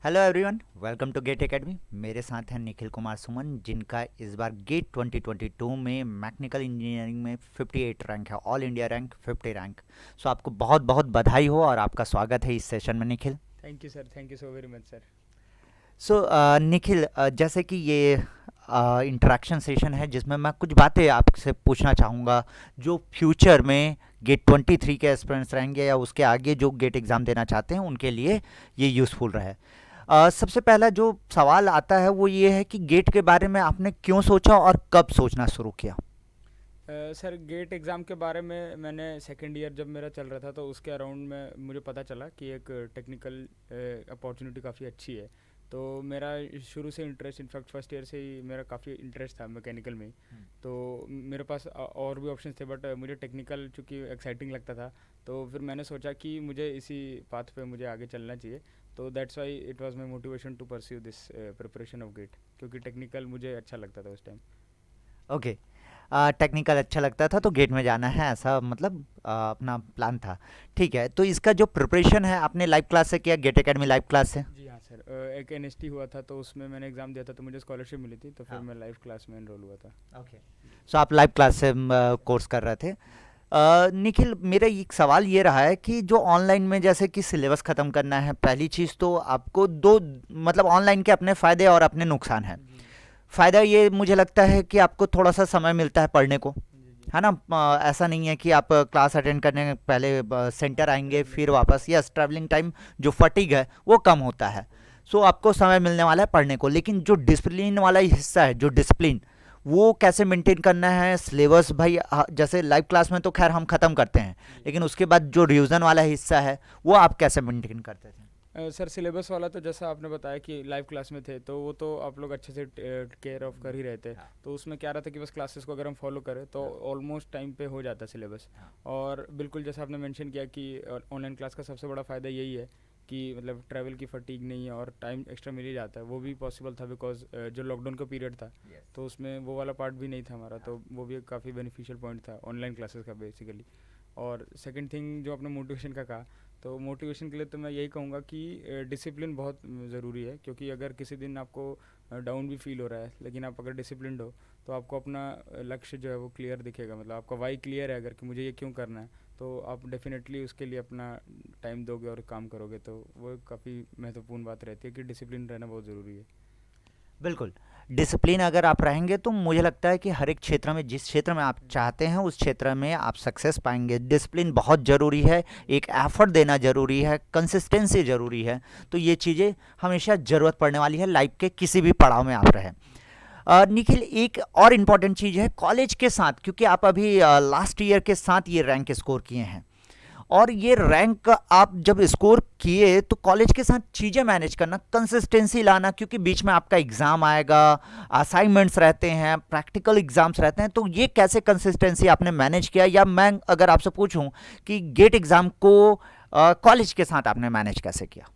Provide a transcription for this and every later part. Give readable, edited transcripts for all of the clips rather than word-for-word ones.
Hello everyone, welcome to GATE academy. मेरे साथ हैं निखिल कुमार सुमन, जिनका इस बार गेट 2022 में मैकेनिकल इंजीनियरिंग में 58 रैंक है, ऑल इंडिया रैंक 50 रैंक। सो आपको बहुत बहुत बधाई हो और आपका स्वागत है इस सेशन में Nikhil. Thank you sir, thank you so very much sir. So Nikhil, जैसे कि ये इंटरेक्शन सेशन है जिसमें मैं कुछ बातें आपसे पूछना चाहूँगा जो फ्यूचर में गेट 23 के एस्पिरेंट्स रहेंगे या उसके आगे जो गेट एग्ज़ाम देना चाहते हैं उनके लिए ये यूज़फुल रहे। सबसे पहला जो सवाल आता है वो ये है कि गेट के बारे में आपने क्यों सोचा और कब सोचना शुरू किया? सर गेट एग्ज़ाम के बारे में मैंने सेकेंड ईयर जब मेरा चल रहा था तो उसके अराउंड में मुझे पता चला कि एक टेक्निकल अपॉर्चुनिटी काफ़ी अच्छी है। तो मेरा शुरू से इंटरेस्ट, इनफैक्ट फर्स्ट ईयर से ही मेरा काफ़ी इंटरेस्ट था मैकेनिकल में ही। तो मेरे पास और भी ऑप्शंस थे, बट मुझे टेक्निकल चूँकि एक्साइटिंग लगता था, तो फिर मैंने सोचा कि मुझे इसी पाथ पे मुझे आगे चलना चाहिए। तो that's why it was my motivation to pursue this preparation of GATE, क्योंकि टेक्निकल मुझे अच्छा लगता था उस टाइम। ओके, टेक्निकल अच्छा लगता था तो गेट में जाना है, ऐसा मतलब अपना प्लान था। ठीक है, तो इसका जो प्रिपरेशन है आपने लाइव क्लास से किया, गेट एकेडमी लाइव क्लास से? जी हाँ सर, एक एनएसटी हुआ था तो उसमें मैंने एग्ज़ाम दिया था, तो मुझे स्कॉलरशिप मिली थी, तो फिर हाँ। मैं लाइव क्लास में एनरोल हुआ था। ओके, सो आप लाइव क्लास से कोर्स कर रहे थे। निखिल, मेरा एक सवाल ये रहा है कि जो ऑनलाइन में जैसे कि सिलेबस ख़त्म करना है, पहली चीज़ तो आपको दो, मतलब ऑनलाइन के अपने फ़ायदे और अपने नुकसान हैं। जी फ़ायदा ये मुझे लगता है कि आपको थोड़ा सा समय मिलता है पढ़ने को, जी जी। है ना? ऐसा नहीं है कि आप क्लास अटेंड करने के पहले सेंटर आएंगे ट्रैवलिंग फिर टाइम। वापस, यस, ट्रैवलिंग टाइम जो फटीग है वो कम होता है। बिल्कुल। सो आपको समय मिलने वाला है पढ़ने को, लेकिन जो डिसिप्लिन वाला हिस्सा है, जो डिसिप्लिन, वो कैसे मेंटेन करना है, सिलेबस भाई, जैसे लाइव क्लास में तो खैर हम ख़त्म करते हैं, जी। लेकिन उसके बाद जो रिवीजन वाला हिस्सा है वो आप कैसे मेंटेन करते थे? सर सिलेबस वाला तो जैसा आपने बताया कि लाइव क्लास में थे, तो वो तो आप लोग अच्छे से केयर ऑफ कर ही रहे थे। हाँ। तो उसमें क्या रहा था कि बस क्लासेस को अगर हम फॉलो करें तो हाँ। ऑलमोस्ट टाइम पे हो जाता है सिलेबस। हाँ। और बिल्कुल जैसा आपने मेंशन किया कि ऑनलाइन क्लास का सबसे बड़ा फ़ायदा यही है कि मतलब ट्रैवल की फटीग नहीं है और टाइम एक्स्ट्रा मिल ही जाता है। वो भी पॉसिबल था बिकॉज जो लॉकडाउन का पीरियड था, यस। तो उसमें वो वाला पार्ट भी नहीं था हमारा, हाँ। तो वो भी एक काफ़ी बेनिफिशियल पॉइंट था ऑनलाइन क्लासेस का बेसिकली। और सेकंड थिंग जो आपने मोटिवेशन का कहा, तो मोटिवेशन के लिए तो मैं यही कहूँगा कि डिसिप्लिन बहुत ज़रूरी है, क्योंकि अगर किसी दिन आपको डाउन भी फील हो रहा है, लेकिन आप अगर डिसिप्लिन्ड हो तो आपको अपना लक्ष्य जो है वो क्लियर दिखेगा। मतलब आपका वाई क्लियर है अगर कि मुझे ये क्यों करना है, तो आप डेफिनेटली उसके लिए अपना टाइम दोगे और काम करोगे। तो वो काफ़ी महत्वपूर्ण बात रहती है कि डिसिप्लिन रहना बहुत ज़रूरी है। बिल्कुल, डिसिप्लिन अगर आप रहेंगे तो मुझे लगता है कि हर एक क्षेत्र में, जिस क्षेत्र में आप चाहते हैं उस क्षेत्र में आप सक्सेस पाएंगे। डिसिप्लिन बहुत ज़रूरी है, एक एफर्ट देना ज़रूरी है, कंसिस्टेंसी ज़रूरी है। तो ये चीज़ें हमेशा ज़रूरत पड़ने वाली है लाइफ के किसी भी पड़ाव में आप रहें। निखिल, एक और इम्पॉर्टेंट चीज़ है कॉलेज के साथ, क्योंकि आप अभी लास्ट ईयर के साथ ये रैंक स्कोर किए हैं, और ये रैंक आप जब स्कोर किए तो कॉलेज के साथ चीज़ें मैनेज करना, कंसिस्टेंसी लाना, क्योंकि बीच में आपका एग्ज़ाम आएगा, असाइनमेंट्स रहते हैं, प्रैक्टिकल एग्ज़ाम्स रहते हैं, तो ये कैसे कंसिस्टेंसी आपने मैनेज किया? या मैं अगर आपसे पूछूं कि गेट एग्ज़ाम को कॉलेज के साथ आपने मैनेज कैसे किया?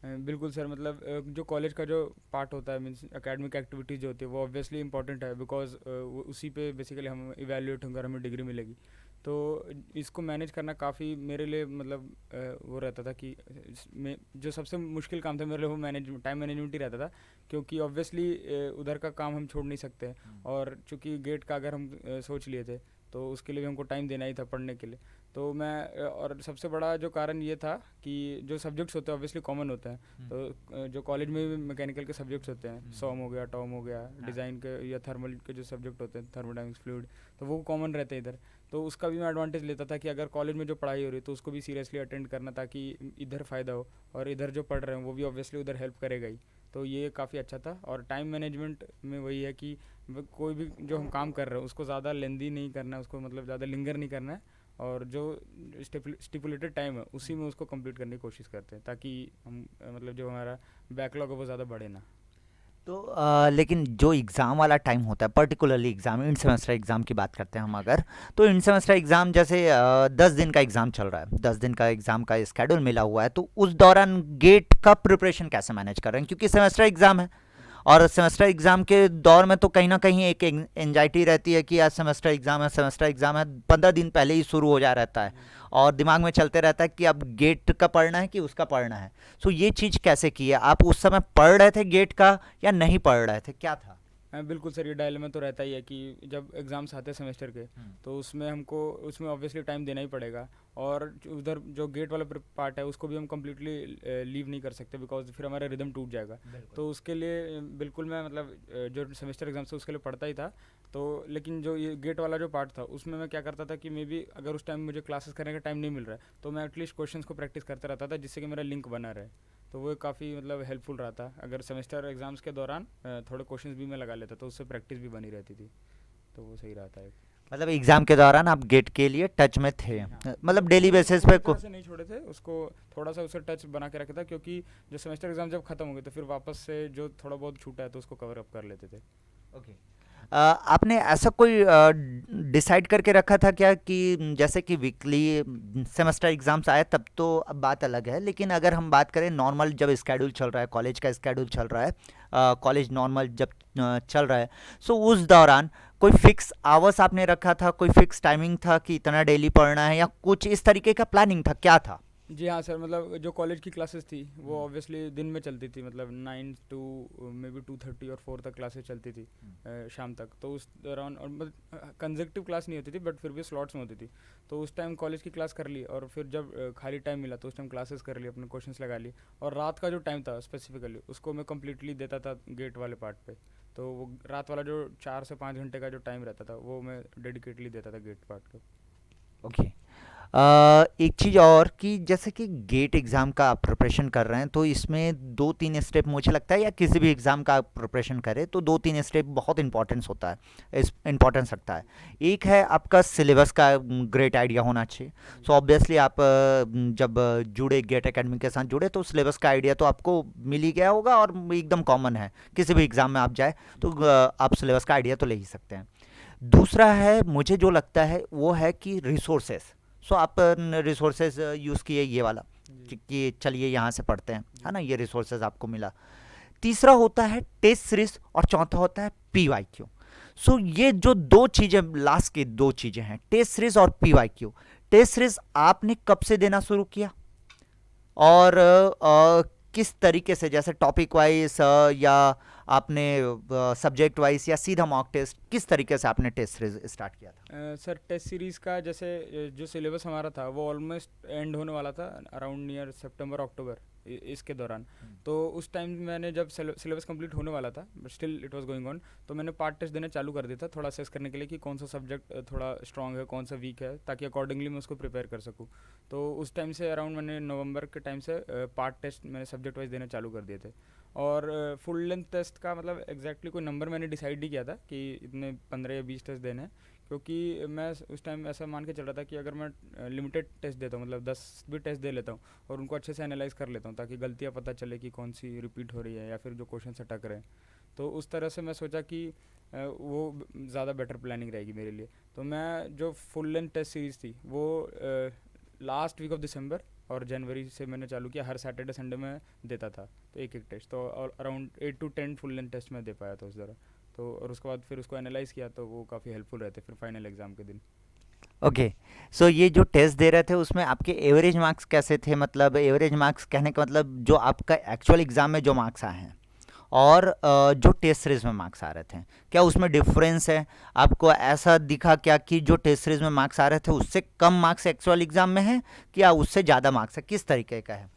बिल्कुल सर, मतलब जो कॉलेज का जो पार्ट होता है, मीन्स एकेडमिक एक्टिविटीज़ जो होती है, वो ऑब्वियसली इंपॉर्टेंट है, बिकॉज उसी पे बेसिकली हम इवेल्युएट होंगे और हमें डिग्री मिलेगी। तो इसको मैनेज करना काफ़ी मेरे लिए मतलब वो रहता था कि जो सबसे मुश्किल काम था मेरे लिए वो टाइम मैनेजमेंट ही रहता था, क्योंकि ऑब्वियसली उधर का काम हम छोड़ नहीं सकते। और चूंकि गेट का अगर हम सोच लिए थे, तो उसके लिए भी हमको टाइम देना ही था पढ़ने के लिए। तो मैं और सबसे बड़ा जो कारण ये था कि जो सब्जेक्ट्स होते हैं ऑब्वियसली कॉमन होते हैं। तो जो कॉलेज में भी मैकेनिकल के सब्जेक्ट्स होते हैं, सॉम हो गया, टॉम हो गया, डिज़ाइन के या थर्मल के जो सब्जेक्ट होते हैं, थर्मोडायनामिक्स, फ्लूइड, तो वो कॉमन रहते हैं इधर। तो उसका भी मैं एडवांटेज लेता था कि अगर कॉलेज में जो पढ़ाई हो रही है तो उसको भी सीरियसली अटेंड करना, ताकि इधर फ़ायदा हो, और इधर जो पढ़ रहे हैं वो भी ऑब्वियसली उधर हेल्प करेगा ही। तो ये काफ़ी अच्छा था। और टाइम मैनेजमेंट में वही है कि कोई भी जो हम काम कर रहे हैं उसको ज़्यादा लेंदी नहीं करना है, उसको मतलब ज़्यादा लिंगर नहीं करना है, और जो स्टिपुलेटेड टाइम है उसी में उसको कंप्लीट करने की कोशिश करते हैं, ताकि हम मतलब जो हमारा बैकलॉग है वो ज़्यादा बढ़े ना। तो लेकिन जो एग्ज़ाम वाला टाइम होता है, particularly exam, end semester exam की बात करते हैं हम अगर, तो इंड सेमेस्टर एग्ज़ाम जैसे 10 दिन का एग्ज़ाम चल रहा है, 10 दिन का एग्ज़ाम का स्केड्यूल मिला हुआ है, तो उस दौरान गेट का प्रिपरेशन कैसे मैनेज कर रहे हैं, क्योंकि सेमेस्टर एग्ज़ाम है और सेमेस्टर एग्ज़ाम के दौर में तो कहीं न कहीं एक एंग्जायटी रहती है कि आज सेमेस्टर एग्ज़ाम है, 15 दिन पहले ही शुरू हो जा रहता है जी। और दिमाग में चलते रहता है कि अब गेट का पढ़ना है कि उसका पढ़ना है। सो ये चीज़ कैसे की है? आप उस समय पढ़ रहे थे गेट का या नहीं पढ़ रहे थे? क्या था? बिल्कुल सर, ये डायलेमा तो रहता ही है कि जब एग्ज़ाम्स आते हैं सेमेस्टर के, हुँ, तो उसमें हमको उसमें ऑब्वियसली टाइम देना ही पड़ेगा। और उधर जो गेट वाला पार्ट है उसको भी हम कम्प्लीटली लीव नहीं कर सकते, बिकॉज फिर हमारा रिदम टूट जाएगा। बिल्कुल। तो उसके लिए बिल्कुल मैं मतलब जो सेमेस्टर एग्जाम्स है उसके लिए पढ़ता ही था। तो लेकिन जो ये गेट वाला जो पार्ट था उसमें मैं क्या करता था कि मे बी अगर उस टाइम मुझे क्लासेस करने का टाइम नहीं मिल रहा है, तो मैं एटलीस्ट क्वेश्चंस को प्रैक्टिस करता रहता था, जिससे कि मेरा लिंक बना रहे। तो वो काफ़ी मतलब हेल्पफुल रहा था। अगर सेमेस्टर एग्ज़ाम्स के दौरान थोड़े क्वेश्चंस भी मैं लगा लेता, तो उससे प्रैक्टिस भी बनी रहती थी। तो वो सही रहा था एक। मतलब एग्ज़ाम के दौरान आप गेट के लिए टच में थे, जी हाँ, मतलब मतलब डेली बेसिस पे पूरी को। तरह से नहीं छोड़े थे उसको, थोड़ा सा उसे टच बना के रखा था, क्योंकि जो सेमेस्टर एग्ज़ाम जब ख़त्म हो गए तो फिर वापस से जो थोड़ा बहुत छूटा है तो उसको कवर अप कर लेते थे। ओके। आपने ऐसा कोई डिसाइड करके रखा था क्या कि जैसे कि वीकली सेमेस्टर एग्जाम्स आए तब तो अब बात अलग है, लेकिन अगर हम बात करें नॉर्मल जब स्केड्यूल चल रहा है, कॉलेज का स्केड्यूल चल रहा है, कॉलेज नॉर्मल जब चल रहा है, सो उस दौरान कोई फिक्स आवर्स आपने रखा था, कोई फिक्स टाइमिंग था कि इतना डेली पढ़ना है या कुछ इस तरीके का प्लानिंग था, क्या था? जी हाँ सर, मतलब जो कॉलेज की क्लासेस थी वो हम्म, ऑब्वियसली दिन में चलती थी, मतलब 9 टू मे बी 2:30 और 4 तक क्लासेस चलती थी, शाम तक। तो उस दौरान और मतलब कंजेक्टिव क्लास नहीं होती थी, बट फिर भी स्लॉट्स में होती थी। तो उस टाइम कॉलेज की क्लास कर ली, और फिर जब खाली टाइम मिला तो उस टाइम क्लासेस कर ली, अपने क्वेश्चंस लगा ली। और रात का जो टाइम था स्पेसिफिकली उसको मैं कम्प्लीटली देता था गेट वाले पार्ट पे। तो वो रात वाला जो 4 से 5 घंटे का जो टाइम रहता था वो मैं डेडिकेटली देता था गेट पार्ट को। ओके। एक चीज़ और कि जैसे कि गेट एग्ज़ाम का आप प्रिपरेशन कर रहे हैं तो इसमें दो तीन स्टेप मुझे लगता है, या किसी भी एग्ज़ाम का आप प्रिपरेशन करें तो दो तीन स्टेप बहुत इंपॉर्टेंस होता है, इस इम्पोर्टेंस रखता है। एक है आपका सिलेबस का ग्रेट आइडिया होना चाहिए। जी। सो ऑब्वियसली आप जब जुड़े गेट एकेडमी के साथ जुड़े तो सिलेबस का आइडिया तो आपको मिल ही गया होगा और एकदम कॉमन है, किसी भी एग्ज़ाम में आप जाए तो आप सिलेबस का आइडिया तो ले ही सकते हैं। दूसरा है, मुझे जो लगता है वो है कि रिसोर्सेस। सो आप रिसोर्सेज यूज़ किए ये वाला जी। कि चलिए यहाँ से पढ़ते हैं, है जी। ना, ये रिसोर्सेज आपको मिला। तीसरा होता है टेस्ट सीरीज और चौथा होता है पीवाईक्यू। सो ये जो दो चीज़ें, लास्ट की दो चीज़ें हैं, टेस्ट सीरीज और पीवाईक्यू। टेस्ट सीरीज आपने कब से देना शुरू किया और किस तरीके से, जैसे टॉपिक वाइज या आपने सब्जेक्ट वाइज या सीधा मॉक टेस्ट, किस तरीके से आपने टेस्ट सीरीज स्टार्ट किया था? सर टेस्ट सीरीज़ का जैसे जो सिलेबस हमारा था वो ऑलमोस्ट एंड होने वाला था अराउंड नियर सितंबर अक्टूबर, इसके दौरान। तो उस टाइम मैंने जब सिलेबस कंप्लीट होने वाला था but still it was going on, तो मैंने पार्ट टेस्ट देना चालू कर दिया था, थोड़ा असेस करने के लिए कि कौन सा सब्जेक्ट थोड़ा स्ट्रांग है, कौन सा वीक है, ताकि अकॉर्डिंगली मैं उसको प्रिपेयर कर सकूँ। तो उस टाइम से अराउंड मैंने नवंबर के टाइम से पार्ट टेस्ट मैंने सब्जेक्ट वाइज देना चालू कर दिए थे। और फुल लेंथ टेस्ट का मतलब एग्जैक्टली कोई नंबर मैंने डिसाइड नहीं किया था कि इतने 15 या 20 टेस्ट देने हैं, क्योंकि मैं उस टाइम ऐसा मान के चल रहा था कि अगर मैं लिमिटेड टेस्ट देता हूँ, मतलब 10 भी टेस्ट दे लेता हूँ और उनको अच्छे से एनालाइज कर लेता हूँ, ताकि गलतियाँ पता चले कि कौन सी रिपीट हो रही है या फिर जो क्वेश्चन अटक रहे हैं। तो उस तरह से मैं सोचा कि वो ज़्यादा बेटर प्लानिंग रहेगी मेरे लिए। तो मैं जो फुल लेंथ टेस्ट सीरीज़ थी वो लास्ट वीक ऑफ दिसंबर और जनवरी से मैंने चालू किया, हर सैटरडे संडे में देता था। तो एक एक टेस्ट, तो around 8 to 10 full length test मैं दे पाया था उस दौरान। तो और उसके बाद फिर उसको एनालाइज किया तो वो काफ़ी हेल्पफुल रहते फिर फाइनल एग्ज़ाम के दिन। ओके। सो ये जो टेस्ट दे रहे थे उसमें आपके एवरेज मार्क्स कैसे थे? मतलब एवरेज मार्क्स कहने का मतलब जो आपका एक्चुअल एग्ज़ाम में जो मार्क्स आए हैं और जो टेस्ट सीरीज में मार्क्स आ रहे थे, क्या उसमें डिफरेंस है? आपको ऐसा दिखा क्या कि जो टेस्ट सीरीज में मार्क्स आ रहे थे उससे कम मार्क्स एक्चुअल एग्ज़ाम में है, क्या उससे ज़्यादा मार्क्स है, किस तरीके का है?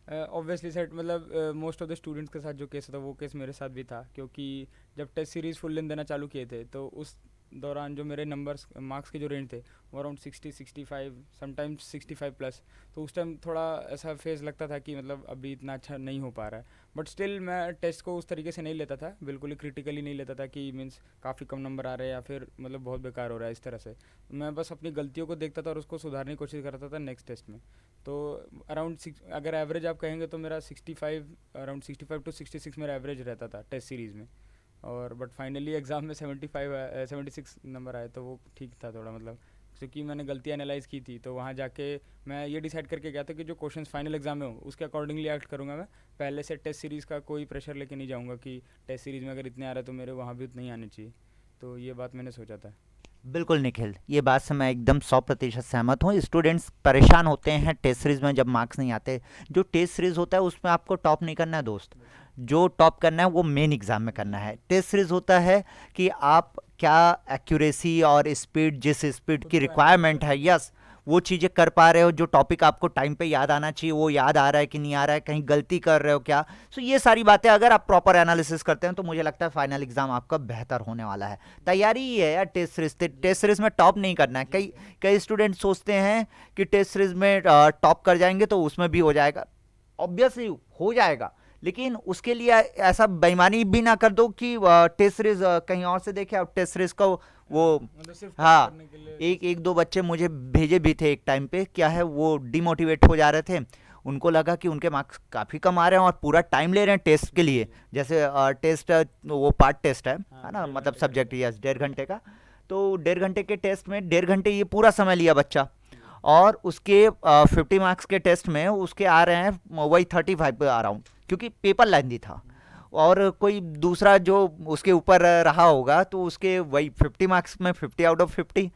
ऑब्वियसली सेट मतलब मोस्ट ऑफ द स्टूडेंट्स के साथ जो केस था वो केस मेरे साथ भी था, क्योंकि जब टेस्ट सीरीज़ फुल लेंथ देना चालू किए थे तो उस दौरान जो मेरे नंबर्स मार्क्स के जो रेंज थे वो अराउंड 60 65 समटाइम्स 65+। तो उस टाइम थोड़ा ऐसा फेज लगता था कि मतलब अभी इतना अच्छा नहीं हो पा रहा है। बट स्टिल मैं टेस्ट को उस तरीके से नहीं लेता था, बिल्कुल ही क्रिटिकली नहीं लेता था कि मीन्स काफ़ी कम नंबर आ रहे हैं या फिर मतलब बहुत बेकार हो रहा है इस तरह से। मैं बस अपनी गलतियों को देखता था और उसको सुधारने की कोशिश करता था नेक्स्ट टेस्ट में। तो अराउंड अगर एवरेज आप कहेंगे तो मेरा 65, अराउंड 65 to 66 मेरा एवरेज रहता था टेस्ट सीरीज़ में। और बट फाइनली एग्ज़ाम में 75 76 नंबर आए, तो वो ठीक था थोड़ा, मतलब क्योंकि मैंने गलतियाँ एनालाइज़ की थी, तो वहाँ जाके मैं ये डिसाइड करके गया था कि जो क्वेश्चंस फाइनल एग्जाम में हो उसके अकॉर्डिंगली एक्ट करूँगा मैं। पहले से टेस्ट सीरीज़ का कोई प्रेशर लेके नहीं जाऊँगा कि टेस्ट सीरीज़ में अगर इतने आ रहे हैं तो मेरे वहाँ भी उतने ही आने चाहिए। तो ये बात मैंने सोचा था। बिल्कुल निखिल, ये बात से मैं एकदम 100% सहमत हूँ। स्टूडेंट्स परेशान होते हैं टेस्ट सीरीज में जब मार्क्स नहीं आते। जो टेस्ट सीरीज होता है उसमें आपको टॉप नहीं करना है दोस्त, बिल्कुल। जो टॉप करना है वो मेन एग्जाम में करना जी। है। टेस्ट सीरीज होता है कि आप क्या एक्यूरेसी और स्पीड, जिस स्पीड खुद की को एनालाइज रिक्वायरमेंट करना है, है। यस, वो चीज़ें कर पा रहे हो। जो टॉपिक आपको टाइम पे याद आना चाहिए वो याद आ रहा है कि नहीं आ रहा है, कहीं गलती कर रहे हो क्या। सो ये सारी बातें अगर आप प्रॉपर एनालिसिस करते हैं तो मुझे लगता है फाइनल एग्जाम आपका बेहतर होने वाला है। तैयारी ही है यार टेस्ट सीरीज। जी टेस्ट सर। सीरीज में टॉप नहीं करना है। जी कई सर। कई स्टूडेंट सोचते हैं कि टेस्ट सीरीज में टॉप कर जाएंगे तो उसमें भी हो जाएगा। ऑब्वियसली हो जाएगा, लेकिन उसके लिए ऐसा बेईमानी भी ना कर दो कि टेस्ट सीरीज कहीं और से देखे। अब टेस्ट सीरीज का वो, हाँ, मतलब सिर्फ टॉप हाँ, करने के लिए एक जैसे। एक दो बच्चे मुझे भेजे भी थे एक टाइम पे। क्या है, वो डिमोटिवेट हो जा रहे थे। उनको लगा कि उनके मार्क्स काफ़ी कम आ रहे हैं और पूरा टाइम ले रहे हैं टेस्ट के लिए। जी। जैसे टेस्ट, वो पार्ट टेस्ट हाँ, है ना, डेढ़ मतलब घंटे का सब्जेक्ट, रहता है। यस, 1.5 घंटे का। तो 1.5 घंटे के टेस्ट में 1.5 घंटे ये पूरा समय लिया बच्चा। जी। और उसके 50 मार्क्स के टेस्ट में उसके आ रहे हैं वही 35 अराउंड, क्योंकि पेपर लेंथी था। और कोई दूसरा जो उसके ऊपर रहा होगा तो उसके वही 50 मार्क्स में 50 आउट ऑफ 50।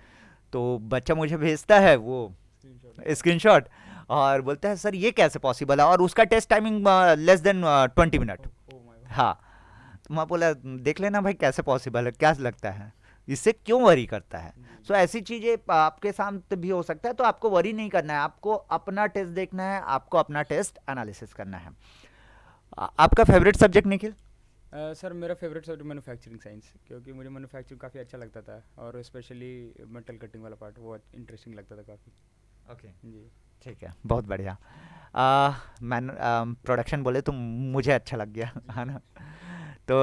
तो बच्चा मुझे भेजता है वो स्क्रीनशॉट। स्क्रीनशॉट और बोलता है सर ये कैसे पॉसिबल है, और उसका test timing less than 20 minute. Oh my God. हाँ, तो मैं बोला देख लेना भाई कैसे पॉसिबल है, क्या लगता है, इससे क्यों वरी करता है। जी। सो ऐसी चीज़ें आपके साथ भी हो सकता है, तो आपको वरी नहीं करना है, आपको अपना टेस्ट देखना है, आपको अपना टेस्ट एनालिसिस करना है। आपका फेवरेट सब्जेक्ट निखिल? सर मेरा फेवरेट सब्जेक्ट मैन्युफैक्चरिंग साइंस, क्योंकि मुझे मैन्युफैक्चरिंग काफ़ी अच्छा लगता था और स्पेशली मेटल कटिंग वाला पार्ट वो इंटरेस्टिंग लगता था काफ़ी। ओके, जी। ठीक है, बहुत बढ़िया। मैन प्रोडक्शन बोले तो मुझे अच्छा लग गया जी। है ना। तो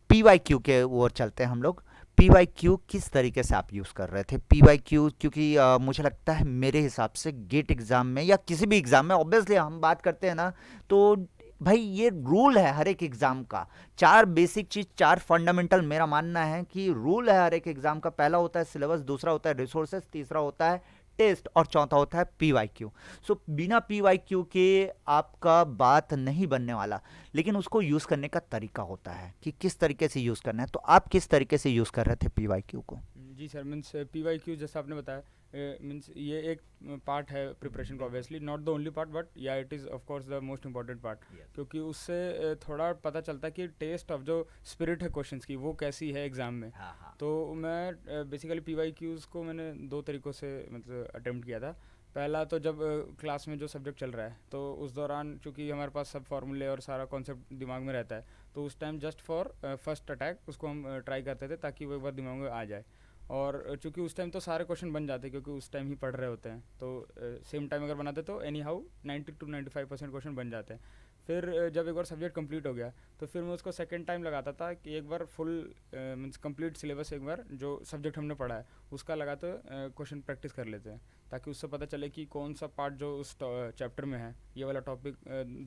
पी वाई क्यू के ओर चलते हैं हम लोग। पी वाई क्यू किस तरीके से आप यूज़ कर रहे थे पी वाई क्यू? क्योंकि मुझे लगता है मेरे हिसाब से गेट एग्ज़ाम में या किसी भी एग्ज़ाम में, ऑब्वियसली हम बात करते हैं ना, तो भाई ये रूल है हर एक एग्ज़ाम का। चार बेसिक चीज़, चार फंडामेंटल, मेरा मानना है कि रूल है हर एक एग्ज़ाम का। पहला होता है सिलेबस, दूसरा होता है रिसोर्सेज, तीसरा होता है टेस्ट, और चौथा होता है पी वाई क्यू। सो बिना पी वाई क्यू के आपका बात नहीं बनने वाला। लेकिन उसको यूज़ करने का तरीका होता है कि किस तरीके से यूज़ करना है। तो आप किस तरीके से यूज़ कर रहे थे पी वाई क्यू को? जी sir, means P Y Q जैसा आपने बताया, मीन्स ये एक पार्ट है प्रिपरेशन का, obviously not the only part, but yeah it is of course the most important part. क्योंकि उससे थोड़ा पता चलता है कि टेस्ट ऑफ जो स्पिरिट है क्वेश्चंस की वो कैसी है एग्ज़ाम में। हाँ हाँ। तो मैं बेसिकली पी वाई क्यूज़ को मैंने दो तरीक़ों से मतलब अटेम्प्ट किया था। पहला तो जब क्लास में जो सब्जेक्ट चल रहा है तो उस दौरान चूँकि हमारे पास सब फार्मूले और सारा कॉन्सेप्ट दिमाग में रहता है, तो उस time just for first attack उसको हम ट्राई करते थे ताकि वो एक बार दिमाग में आ जाए। और चूँकि उस टाइम तो सारे क्वेश्चन बन जाते हैं क्योंकि उस टाइम ही पढ़ रहे होते हैं, तो सेम टाइम अगर बनाते तो एनी हाउ 90 to 95% क्वेश्चन बन जाते हैं। फिर जब एक बार सब्जेक्ट कंप्लीट हो गया तो फिर मैं उसको सेकंड टाइम लगाता था कि एक बार फुल मीन्स कंप्लीट सिलेबस एक बार जो सब्जेक्ट हमने पढ़ा है उसका लगाते क्वेश्चन प्रैक्टिस कर लेते हैं, ताकि उससे पता चले कि कौन सा पार्ट जो उस चैप्टर में है ये वाला टॉपिक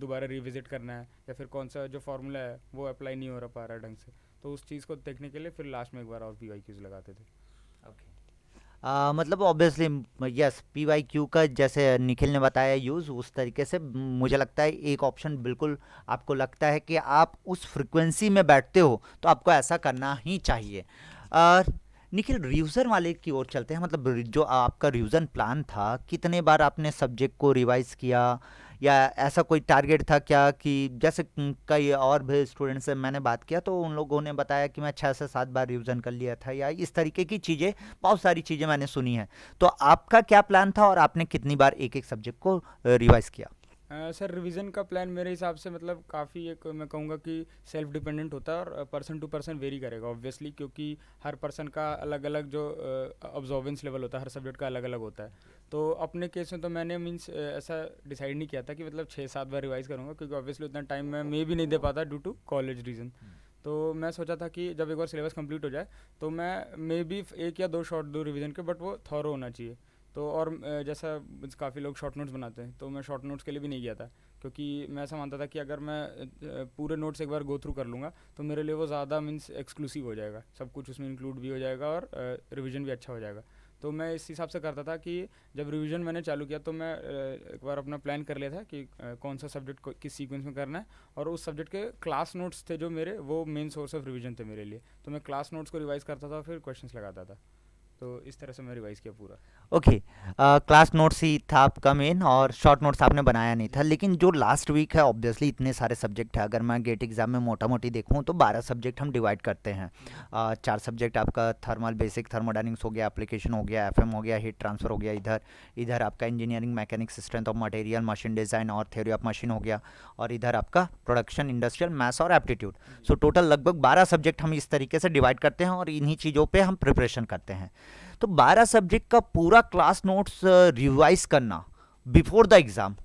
दोबारा रिविजिट करना है, या फिर कौन सा जो फार्मूला है वो अप्लाई नहीं हो रहा पा रहा है ढंग से। तो उस चीज़ को देखने के लिए फिर लास्ट में एक बार और पी वाई क्यूज़ लगाते थे। मतलब obviously yes, P Y Q का जैसे निखिल ने बताया यूज़, उस तरीके से मुझे लगता है एक ऑप्शन बिल्कुल आपको लगता है कि आप उस फ्रिक्वेंसी में बैठते हो तो आपको ऐसा करना ही चाहिए। अ, निखिल, रिवीजन वाले की ओर चलते हैं। मतलब जो आपका रिवीजन प्लान था, कितने बार आपने सब्जेक्ट को रिवाइज किया, या ऐसा कोई टारगेट था क्या? कि जैसे कई और भी स्टूडेंट से मैंने बात किया तो उन लोगों ने बताया कि मैं 6 से 7 बार रिवीजन कर लिया था, या इस तरीके की चीज़ें, बहुत सारी चीज़ें मैंने सुनी हैं। तो आपका क्या प्लान था और आपने कितनी बार एक एक सब्जेक्ट को रिवाइज किया? सर रिवीजन का प्लान मेरे हिसाब से मतलब काफ़ी एक मैं कहूँगा कि सेल्फ डिपेंडेंट होता है और पर्सन टू पर्सन वेरी करेगा ऑब्वियसली, क्योंकि हर पर्सन का अलग अलग जो ऑब्जॉर्वेंस लेवल होता है हर सब्जेक्ट का अलग अलग होता है। तो अपने केस में तो मैंने मीन्स ऐसा डिसाइड नहीं किया था कि मतलब 6-7 बार रिवाइज़ करूँगा, क्योंकि ऑब्वियसली उतना टाइम मैं मे भी नहीं दे पाता ड्यू टू कॉलेज रीज़न। तो मैं सोचा था कि जब एक बार सिलेबस कंप्लीट हो जाए तो मैं मे बी एक या दो शॉर्ट दूँ रिवीजन के, बट वो थॉरो होना चाहिए। तो और जैसा काफ़ी लोग शॉर्ट नोट्स बनाते हैं तो मैं शॉर्ट नोट्स के लिए भी नहीं गया था, क्योंकि मैं ऐसा मानता था कि अगर मैं पूरे नोट्स एक बार गो थ्रू कर लूँगा तो मेरे लिए वो ज़्यादा मीन्स एक्सक्लूसिव हो जाएगा, सब कुछ उसमें इंक्लूड भी हो जाएगा और रिवीजन भी अच्छा हो जाएगा। तो तो मैं इस हिसाब से करता था कि जब रिवीजन मैंने चालू किया तो मैं एक बार अपना प्लान कर लिया था कि कौन सा सब्जेक्ट किस सीक्वेंस में करना है, और उस सब्जेक्ट के क्लास नोट्स थे जो मेरे, वो मेन सोर्स ऑफ रिवीजन थे मेरे लिए। तो मैं क्लास नोट्स को रिवाइज करता था, फिर क्वेश्चंस लगाता था। तो इस तरह से मैं रिवाइज किया पूरा। ओके। क्लास नोट्स ही था आपका मेन, और शॉर्ट नोट्स आपने बनाया नहीं था। जी। लेकिन जो लास्ट वीक है, ऑब्वियसली इतने सारे सब्जेक्ट है, अगर मैं गेट एग्जाम में मोटा मोटी देखूँ तो 12 सब्जेक्ट हम डिवाइड करते हैं। चार सब्जेक्ट आपका थर्मल बेसिक थर्मोडाइनमिक्स हो गया, एप्लीकेशन हो गया, एफएम हो गया, हीट ट्रांसफर हो गया, इधर इधर आपका engineering mechanics, strength of material, machine design और थ्योरी ऑफ मशीन हो गया, और इधर आपका प्रोडक्शन, इंडस्ट्रियल, मैथ्स और एप्टीट्यूड। जी। सो टोटल लगभग 12 सब्जेक्ट हम इस तरीके से डिवाइड करते हैं, और इन्हीं चीज़ों पे हम प्रिपरेशन करते हैं। तो 12 सब्जेक्ट का पूरा क्लास नोट्स रिवाइज करना बिफोर द एग्ज़ाम,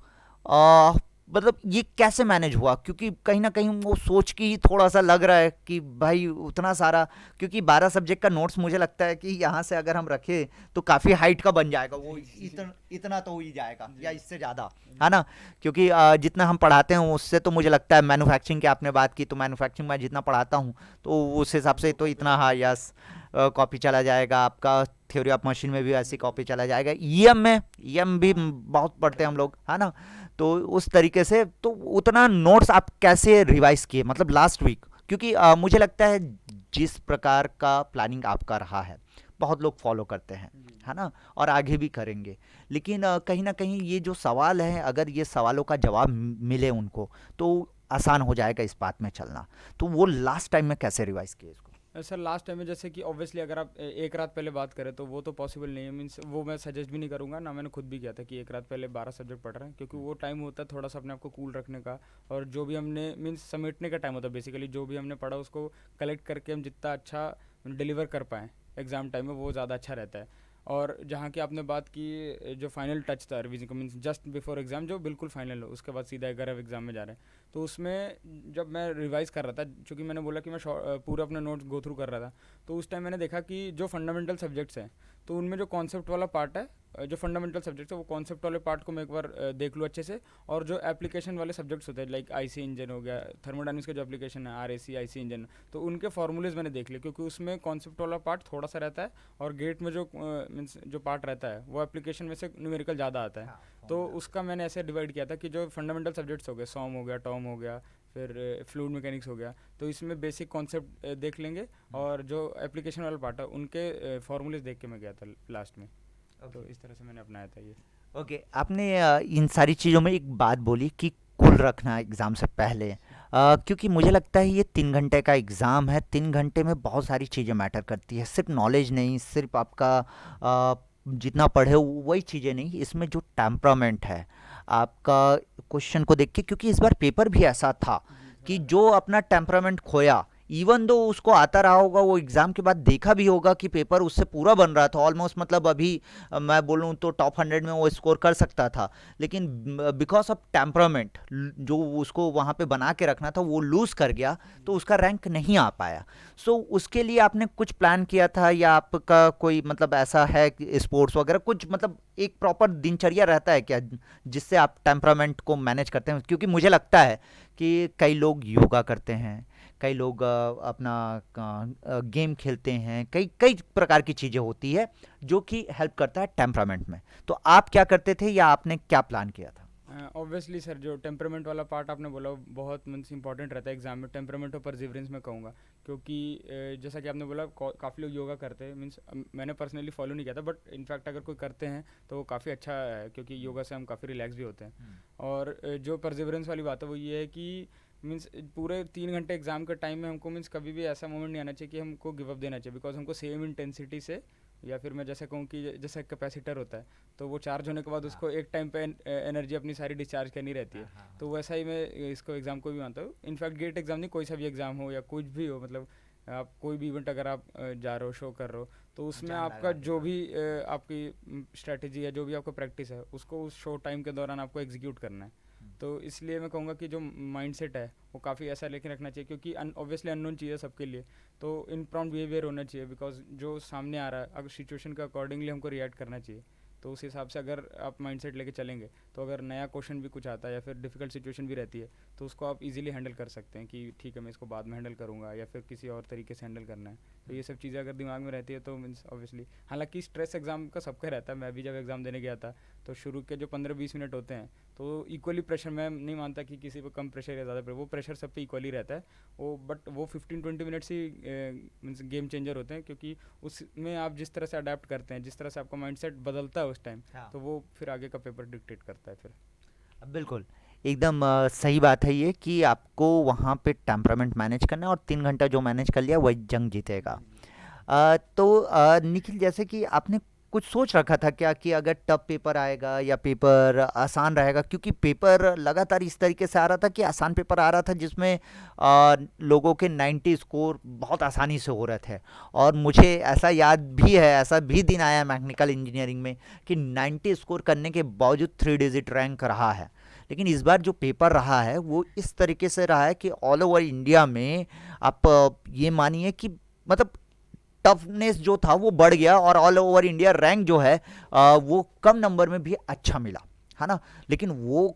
मतलब ये कैसे मैनेज हुआ? क्योंकि कहीं ना कहीं वो सोच के ही थोड़ा सा लग रहा है कि भाई उतना सारा, क्योंकि 12 सब्जेक्ट का नोट्स मुझे लगता है कि यहाँ से अगर हम रखें तो काफ़ी हाइट का बन जाएगा वो, इतना तो हो ही जाएगा जी। या इससे ज़्यादा, है जी। ना? क्योंकि जितना हम पढ़ाते हैं उससे तो मुझे लगता है, मैन्युफैक्चरिंग की आपने बात की, तो मैन्युफैक्चरिंग में जितना पढ़ाता हूँ तो उस हिसाब से तो इतना, हाँ यस, कॉपी चला जाएगा आपका। थ्योरी ऑफ मशीन में भी ऐसी कॉपी चला जाएगा, ईएम में, ईएम भी बहुत पढ़ते हैं हम लोग, है ना? तो उस तरीके से तो उतना नोट्स आप कैसे रिवाइज किए, मतलब लास्ट वीक? क्योंकि मुझे लगता है जिस प्रकार का प्लानिंग आपका रहा है, बहुत लोग फॉलो करते हैं, जी। है ना? और आगे भी करेंगे। लेकिन कहीं ना कहीं ये जो सवाल है, अगर ये सवालों का जवाब मिले उनको, तो आसान हो जाएगा इस बात में चलना। तो वो लास्ट टाइम में कैसे रिवाइज किए इसको? सर लास्ट टाइम में जैसे कि ऑब्वियसली अगर आप एक रात पहले बात करें तो वो तो पॉसिबल नहीं है, मीन्स वो मैं सजेस्ट भी नहीं करूँगा ना, मैंने खुद भी किया था कि एक रात पहले 12 सब्जेक्ट पढ़ रहे हैं, क्योंकि वो टाइम होता है थोड़ा सा अपने आप को कूल रखने का, और जो भी हमने मीन्स समेटने का टाइम होता है बेसिकली, जो भी हमने पढ़ा उसको कलेक्ट करके हम जितना अच्छा डिलीवर कर पाएँ एग्ज़ाम टाइम में, वो ज़्यादा अच्छा रहता है। और जहाँ की आपने बात की जो फाइनल टच था रिवीजन का, मीन्स जस्ट बिफोर एग्ज़ाम जो बिल्कुल फाइनल हो, उसके बाद सीधा 11 एग्ज़ाम में जा रहे हैं, तो उसमें जब मैं रिवाइज कर रहा था, चूँकि मैंने बोला कि मैं पूरा अपना नोट्स गो थ्रू कर रहा था, तो उस टाइम मैंने देखा कि जो फंडामेंटल सब्जेक्ट्स हैं, तो उनमें जो कॉन्सेप्ट वाला पार्ट है, जो फंडामेंटल सब्जेक्ट्स है वो कॉन्सेप्ट वाले पार्ट को मैं एक बार देख लूँ अच्छे से, और जो एप्लीकेशन वाले सब्जेक्ट्स होते हैं लाइक आईसी इंजन हो गया, थर्मोडायनामिक्स का जो एप्लीकेशन है आरएसी आईसी इंजन, तो उनके फार्मूलेज मैंने देख लिए, क्योंकि उसमें कॉन्सेप्ट वाला पार्ट थोड़ा सा रहता है, और गेट में जो मीन्स जो पार्ट रहता है वो एप्लीकेशन में से न्यूमेरिकल ज़्यादा आता है। तो उसका मैंने ऐसे डिवाइड किया था कि जो फंडामेंटल सब्जेक्ट्स हो गए, सॉम हो गया, टॉम हो गया, फिर फ्लूइड मैकेनिक्स हो गया, तो इसमें बेसिक कॉन्सेप्ट देख लेंगे, और जो एप्लीकेशन वाला पार्ट है उनके फार्मूलेज देख के मैं गया था लास्ट में। तो इस तरह से मैंने अपनाया था ये। ओके। आपने इन सारी चीज़ों में एक बात बोली कि कूल रखना एग्ज़ाम से पहले, क्योंकि मुझे लगता है ये 3 घंटे का एग्ज़ाम है, 3 घंटे में बहुत सारी चीज़ें मैटर करती है, सिर्फ नॉलेज नहीं, सिर्फ आपका जितना पढ़े वही चीज़ें नहीं, इसमें जो टेम्परामेंट है आपका, क्वेश्चन को देख के, क्योंकि इस बार पेपर भी ऐसा था जी कि थोड़ा। जो अपना टेम्परामेंट खोया, इवन दो उसको आता रहा होगा, वो एग्ज़ाम के बाद देखा भी होगा कि पेपर उससे पूरा बन रहा था ऑलमोस्ट, मतलब अभी मैं बोलूँ तो टॉप 100 में वो स्कोर कर सकता था, लेकिन बिकॉज ऑफ टेम्परामेंट जो उसको वहाँ पे बना के रखना था, वो लूज़ कर गया, तो उसका रैंक नहीं आ पाया। सो उसके लिए आपने कुछ प्लान किया था, या आपका कोई मतलब ऐसा है स्पोर्ट्स वगैरह कुछ, मतलब एक प्रॉपर दिनचर्या रहता है क्या जिससे आप टेम्परामेंट को मैनेज करते हैं? क्योंकि मुझे लगता है कि कई लोग योगा करते हैं, कई लोग अपना गेम खेलते हैं, कई कई प्रकार की चीज़ें होती है जो कि हेल्प करता है टेम्परामेंट में। तो आप क्या करते थे, या आपने क्या प्लान किया था? ऑब्वियसली सर जो टेम्परामेंट वाला पार्ट आपने बोला वो बहुत मीन्स इंपॉर्टेंट रहता है एग्जाम में, टेम्परामेंट और परसिवरेंस मैं कहूँगा, क्योंकि जैसा कि आपने बोला काफ़ी लोग योगा करते हैं, मीन्स मैंने पर्सनली फॉलो नहीं किया था, बट इनफैक्ट अगर कोई करते हैं तो वो काफ़ी अच्छा है, क्योंकि योगा से हम काफ़ी रिलैक्स भी होते हैं। और जो परसिवरेंस वाली बात है वो ये है कि मीन्स पूरे 3 घंटे एग्जाम के टाइम में हमको मीन्स कभी भी ऐसा मोमेंट नहीं आना चाहिए कि हमको गिव अप देना चाहिए, बिकॉज हमको सेम इंटेंसिटी से, या फिर मैं जैसे कहूँ कि जैसे कैपेसिटर होता है, तो वो चार्ज होने के बाद उसको एक टाइम पे एनर्जी अपनी सारी डिस्चार्ज करनी रहती है। तो वैसा ही मैं इसको एग्ज़ाम को भी मानता हूँ, इनफैक्ट गेट एग्ज़ाम नहीं, कोई सा भी एग्ज़ाम हो या कुछ भी हो, मतलब आप कोई भी इवेंट अगर आप जा रहे हो, शो कर रहे हो, तो उसमें आपका जो भी आपकी स्ट्रैटेजी है, जो भी आपका प्रैक्टिस है, उसको उस शो टाइम के दौरान आपको एग्जीक्यूट करना है। तो इसलिए मैं कहूँगा कि जो माइंडसेट है वो काफ़ी ऐसा लेके रखना चाहिए, क्योंकि ऑब्वियसली अननोन चीज़ है सबके लिए, तो इन प्रॉम्प्ट बिहेवियर होना चाहिए, बिकॉज जो सामने आ रहा है अगर सिचुएशन के अकॉर्डिंगली हमको रिएक्ट करना चाहिए। तो उस हिसाब से अगर आप माइंडसेट लेके चलेंगे, तो अगर नया क्वेश्चन भी कुछ आता है या फिर डिफ़िकल्ट सिचुएशन भी रहती है, तो उसको आप इजीली हैंडल कर सकते हैं कि ठीक है मैं इसको बाद में हैंडल करूँगा या फिर किसी और तरीके से हैंडल करना है। तो ये सब चीज़ें अगर दिमाग में रहती है तो मीन्स ऑब्वियसली, हालांकि स्ट्रेस एग्ज़ाम का सबका रहता है। मैं भी जब एग्ज़ाम देने गया था, तो शुरू के जो 15-20 मिनट होते हैं, तो इक्वली प्रेशर, मैं नहीं मानता कि किसी पे कम प्रेशर या ज़्यादा प्रेशर, वो प्रेशर सब पे इक्वली रहता है। वो बट वो 15-20 मिनट्स ही मीन्स गेम चेंजर होते हैं, क्योंकि उसमें आप जिस तरह से अडेप्ट करते हैं, जिस तरह से आपका माइंडसेट बदलता है उस टाइम, हाँ। तो वो फिर आगे का पेपर डिक्टेट करता है फिर। बिल्कुल, एकदम सही बात है ये कि आपको वहाँ पे टेम्परामेंट मैनेज करना है और 3 घंटा जो मैनेज कर लिया वही जंग जीतेगा। जी जी। तो निखिल, जैसे कि आपने कुछ सोच रखा था क्या कि अगर टफ पेपर आएगा या पेपर आसान रहेगा? क्योंकि पेपर लगातार इस तरीके से आ रहा था कि आसान पेपर आ रहा था जिसमें लोगों के 90 स्कोर बहुत आसानी से हो रहे थे। और मुझे ऐसा याद भी है, ऐसा भी दिन आया मैकेनिकल इंजीनियरिंग में कि 90 स्कोर करने के बावजूद 3 डिजिट रैंक रहा है। लेकिन इस बार जो पेपर रहा है वो इस तरीके से रहा है कि ऑल ओवर इंडिया में आप ये मानिए कि मतलब टफनेस जो था वो बढ़ गया और ऑल ओवर इंडिया रैंक जो है वो कम नंबर में भी अच्छा मिला, है ना? लेकिन वो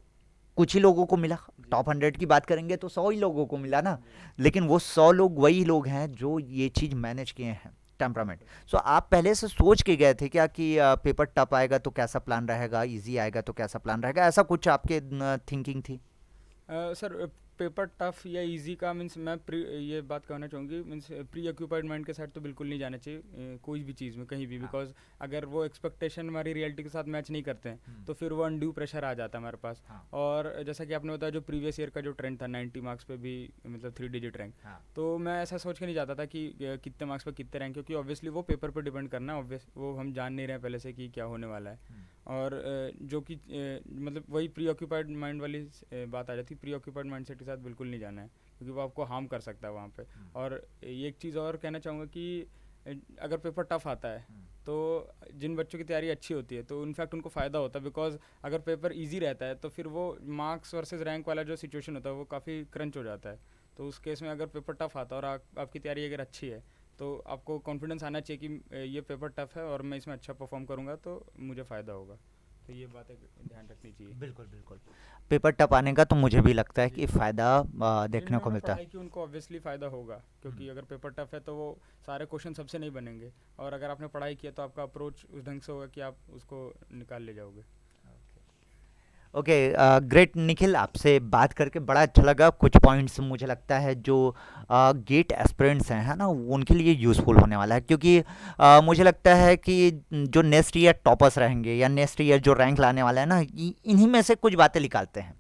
कुछ ही लोगों को मिला। जी टॉप 100 की बात करेंगे तो 100 ही लोगों को मिला ना। जी। लेकिन वो 100 लोग वही लोग हैं जो ये चीज़ मैनेज किए हैं, टेम्परामेंट। सो आप पहले से सोच के गए थे क्या कि पेपर टफ आएगा तो कैसा प्लान रहेगा, इजी आएगा तो कैसा प्लान रहेगा, ऐसा कुछ आपके थिंकिंग थी? सर, पेपर टफ या इजी का मीन्स मैं ये बात कहना चाहूँगी, मीन्स प्री ऑक्यूपाइड माइंड के साथ तो बिल्कुल नहीं जाना चाहिए कोई भी चीज़ में कहीं भी, हाँ। बिकॉज अगर वो एक्सपेक्टेशन हमारी रियलिटी के साथ मैच नहीं करते हैं तो फिर वो अनड्यू प्रेशर आ जाता है हमारे पास। हाँ। और जैसा कि आपने बताया जो प्रीवियस ईयर का जो ट्रेंड था 90 मार्क्स पे भी मतलब 3 डिजिट रैंक, हाँ। तो मैं ऐसा सोच के नहीं जाता था कि कितने मार्क्स पे कितने रैंक, क्योंकि ऑब्वियसली वो पेपर पर डिपेंड करना है, ऑब्वियस वो हम जान नहीं रहे हैं पहले से कि क्या होने वाला है। और जो कि मतलब वही प्री ऑक्यूपाइड माइंड वाली बात आ जाती है। प्री ऑक्यूपाइड माइंड सेट के साथ बिल्कुल नहीं जाना है, क्योंकि वो आपको हार्म कर सकता है वहाँ पे। और ये एक चीज़ और कहना चाहूँगा कि अगर पेपर टफ आता है तो जिन बच्चों की तैयारी अच्छी होती है तो इनफैक्ट उनको फ़ायदा होता है, बिकॉज अगर पेपर इजी रहता है तो फिर वो मार्क्स वर्सेस रैंक वाला जो सिचुएशन होता है वो काफ़ी क्रंच हो जाता है। तो उस केस में अगर पेपर टफ आता है और आपकी तैयारी अगर अच्छी है, तो आपको कॉन्फिडेंस आना चाहिए कि ये पेपर टफ है और मैं इसमें अच्छा परफॉर्म करूँगा तो मुझे फ़ायदा होगा। तो ये बातें ध्यान रखनी चाहिए। बिल्कुल, बिल्कुल। पेपर टफ आने का तो मुझे भी लगता है जी। कि फ़ायदा देखने को जिन्होंने मिलता है। पढ़ाई की उनको ऑब्वियसली फ़ायदा होगा, क्योंकि अगर पेपर टफ है तो वो सारे क्वेश्चन सबसे नहीं बनेंगे, और अगर आपने पढ़ाई किया तो आपका अप्रोच उस ढंग से होगा कि आप उसको निकाल ले जाओगे। ओके, ग्रेट निखिल, आपसे बात करके बड़ा अच्छा लगा। कुछ पॉइंट्स मुझे लगता है जो गेट एस्पिरेंट्स हैं, है ना, उनके लिए यूज़फुल होने वाला है, क्योंकि मुझे लगता है कि जो नेक्स्ट ईयर टॉपर्स रहेंगे या नेक्स्ट ईयर जो रैंक लाने वाला है ना, इन्हीं में से कुछ बातें निकालते हैं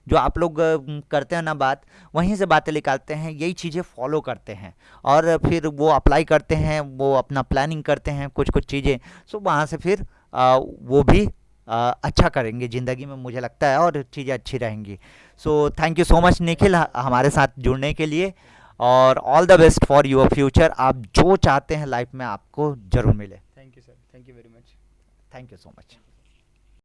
जो आप लोग करते हैं ना बात, वहीं से बातें निकालते हैं, यही चीज़ें फॉलो करते हैं और फिर वो अप्लाई करते हैं, वो अपना प्लानिंग करते हैं कुछ कुछ चीज़ें। सो वहाँ से फिर वो भी अच्छा करेंगे ज़िंदगी में, मुझे लगता है, और चीज़ें अच्छी रहेंगी। So thank you so much Nikhil, हमारे साथ जुड़ने के लिए, और all the best for your future. आप जो चाहते हैं लाइफ में आपको ज़रूर मिले। Thank you sir, thank you very much. Thank you so much.